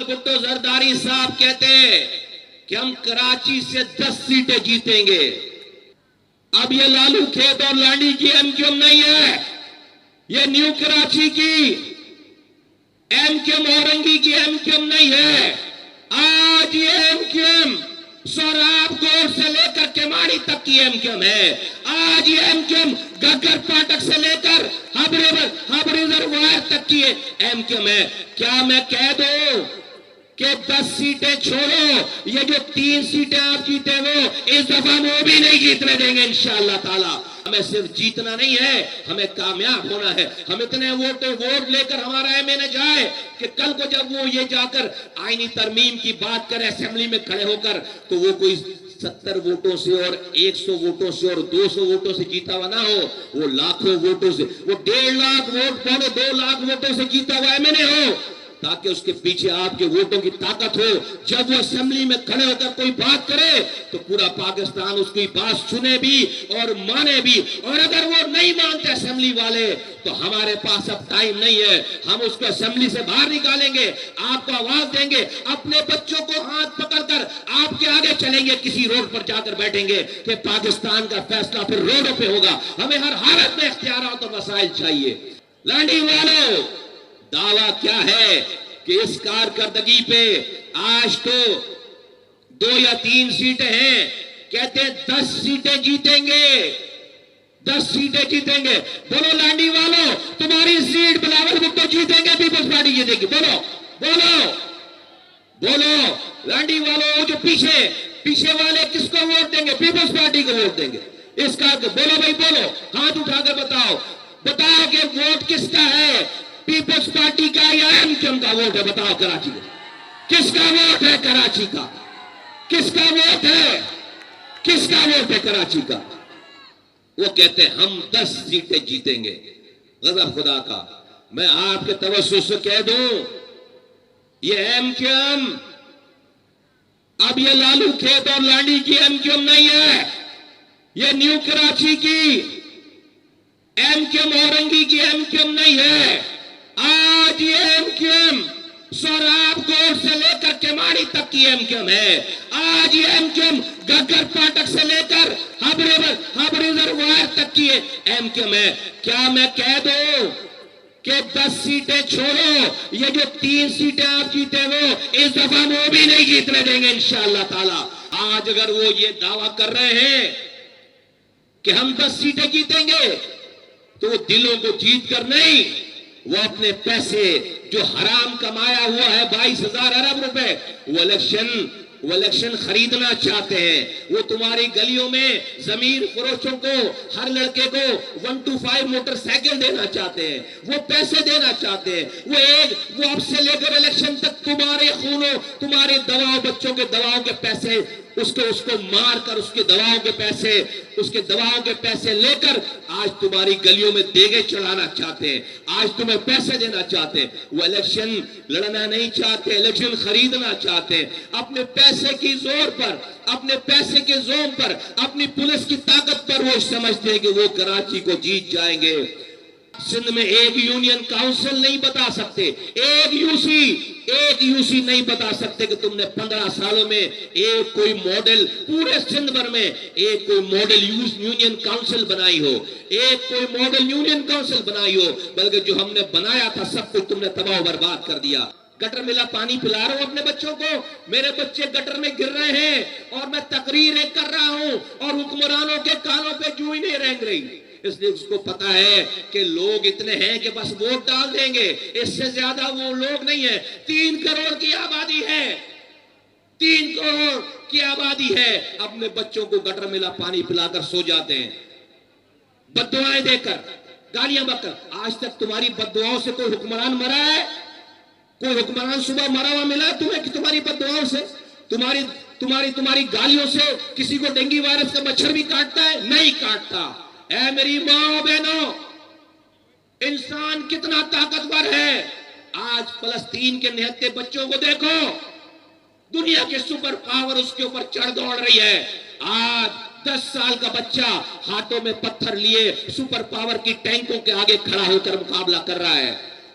بھٹو زرداری صاحب کہتے ہیں کہ ہم کراچی سے 10 سیٹیں جیتیں گے. اب یہ لالو کھیت اور لانڈی کی ایم کیو ایم نہیں ہے, یہ نیو کراچی کی ایم کیو ایم اورنگی کی ایم کیو ایم نہیں ہے. آج یہ ایم کیو ایم سوراب گوڑ سے لے کر کیماڑی تک کی ایم کیو ایم ہے. آج یہ ایم کیو ایم گگر پاٹک سے لے کر ہب ریزروائر تک کی ایم کیو ایم ہے. کیا میں کہہ دوں کہ 10 سیٹیں چھوڑو, یہ جو 3 سیٹیں آپ جیتے وہ اس دفعہ وہ بھی نہیں جیتنے دیں گے انشاءاللہ تعالی. ہمیں صرف جیتنا نہیں ہے, ہمیں کامیاب ہونا ہے. ہم اتنے ووٹ لے کر ہمارا ایم این اے جائے کہ کل کو جب وہ یہ جا کر آئینی ترمیم کی بات کرے اسمبلی میں کھڑے ہو کر, تو وہ کوئی 70 ووٹوں سے اور 100 ووٹوں سے اور 200 ووٹوں سے جیتا ہوا نہ ہو, وہ لاکھوں ووٹوں سے, وہ 1.5 لاکھ ووٹ, 2 لاکھ ووٹوں سے جیتا ہوا ایم این اے ہو, تاکہ اس کے پیچھے آپ کے ووٹوں کی طاقت ہو. جب وہ اسمبلی میں کھڑے ہو کر کوئی بات کرے تو پورا پاکستان اس کی بات سنے بھی اور مانے بھی. اور اگر وہ نہیں مانتے اسمبلی والے تو ہمارے پاس اب ٹائم نہیں ہے, ہم اس کو اسمبلی سے باہر نکالیں گے, آپ کو آواز دیں گے, اپنے بچوں کو ہاتھ پکڑ کر آپ کے آگے چلیں گے, کسی روڈ پر جا کر بیٹھیں گے کہ پاکستان کا فیصلہ پھر روڈوں پہ ہوگا. ہمیں ہر حالت میں اختیارات اور وسائل چاہیے. لانڈی والوں, دعویٰ کیا ہے کہ اس کارکردگی پہ آج تو 2 یا 3 سیٹیں ہیں, کہتے ہیں 10 سیٹیں جیتیں گے, 10 سیٹیں جیتیں گے. بولو لانڈی والوں, تمہاری سیٹ بلاول بھٹو جیتیں گے, پیپلز پارٹی جیتیں گی. بولو بولو بولو لانڈی والوں, جو پیچھے والے کس کو ووٹ دیں گے؟ پیپلز پارٹی کو ووٹ دیں گے. اس کا بولو بھائی, بولو, ہاتھ اٹھا کر بتاؤ کہ ووٹ کس کا ہے, پیپلز پارٹی کا یا ایم کیو ایم کا ووٹ ہے؟ بتاؤ کراچی کا کس کا ووٹ ہے, کراچی کا کس کا ووٹ ہے, کس کا ووٹ ہے کراچی کا؟ وہ کہتے ہیں ہم 10 سیٹیں جیتیں گے. غضب خدا کا. میں آپ کے توسط سے کہہ دوں, یہ ایم کیو ایم اب یہ لالو کھیت اور لانڈی کی ایم کیو ایم نہیں ہے, یہ نیو کراچی کی ایم کیو ایم اورنگی کی ایم کیو ایم نہیں ہے. آج یہ ایم کیو ایم سوراب گوڑ سے لے کر کیماڑی تک کی ایم کیو ایم ہے. آج یہ ایم کیو ایم گگر پاٹک سے لے کر ہب ریزروائر تک کی ایم کیو ایم ہے. کیا میں کہہ دوں کہ 10 سیٹیں چھوڑو, یہ جو 3 سیٹیں آپ جیتے وہ اس دفعہ وہ بھی نہیں جیتنے دیں گے انشاءاللہ تعالی. آج اگر وہ یہ دعویٰ کر رہے ہیں کہ ہم 10 سیٹیں جیتیں گے, تو وہ دلوں کو جیت کر نہیں, وہ اپنے پیسے جو حرام کمایا ہوا ہے 22,000 ارب روپے, وہ الیکشن خریدنا چاہتے ہیں. وہ تمہاری گلیوں میں زمین فروشوں کو, ہر لڑکے کو 125 موٹر سائیکل دینا چاہتے ہیں, وہ پیسے دینا چاہتے ہیں. وہ اب سے لے کر الیکشن تک تمہارے خونوں, تمہاری دواؤں, بچوں کے دواؤں کے پیسے, اس کو مار کر اس کے دواؤں کے پیسے لے کر آج تمہاری گلیوں میں دیگے چڑھانا چاہتے ہیں, آج تمہیں پیسے دینا چاہتے ہیں. وہ الیکشن لڑنا نہیں چاہتے, الیکشن خریدنا چاہتے ہیں. اپنے پیسے کی زور پر, اپنے پیسے کے زوم پر, اپنی پولیس کی طاقت پر وہ سمجھتے ہیں کہ وہ کراچی کو جیت جائیں گے. سندھ میں ایک یونین کاؤنسل نہیں بتا سکتے, ایک یو سی نہیں بتا سکتے کہ تم نے 15 سالوں میں ایک کوئی ماڈل, پورے سندھ بھر میں ایک کوئی ماڈل یونین کاؤنسل بنائی ہو, ایک کوئی ماڈل یونین کاؤنسل بنائی ہو. بلکہ جو ہم نے بنایا تھا سب کچھ تم نے تباہ و برباد کر دیا. گٹر ملا پانی پلا رہا ہوں اپنے بچوں کو, میرے بچے گٹر میں گر رہے ہیں اور میں تقریر کر رہا ہوں اور حکمرانوں کے کانوں پہ جو ہی نہیں رینگ رہی. اس لیے اس کو پتا ہے کہ لوگ اتنے ہیں کہ بس ووٹ ڈال دیں گے, اس سے زیادہ وہ لوگ نہیں ہے. 3 کروڑ کی آبادی ہے, 3 کروڑ کی آبادی ہے. اپنے بچوں کو گٹر ملا پانی پلا کر سو جاتے ہیں, بددعائیں دے کر, گالیاں بک کر. آج تک تمہاری بددعاؤں سے کوئی حکمران مرا ہے؟ کوئی حکمران صبح مرا ہوا ملا تمہیں کہ تمہاری بددعاؤں سے, تمہاری گالیوں سے کسی کو ڈینگی وائرس کا مچھر بھی کاٹتا ہے؟ نہیں کاٹتا. اے میری ماں بہنوں, انسان کتنا طاقتور ہے. آج فلسطین کے نہتے بچوں کو دیکھو, دنیا کے سپر پاور اس کے اوپر چڑھ دوڑ رہی ہے. آج 10 سال کا بچہ ہاتھوں میں پتھر لیے سپر پاور کی ٹینکوں کے آگے کھڑا ہو کر مقابلہ کر رہا ہے.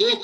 2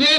2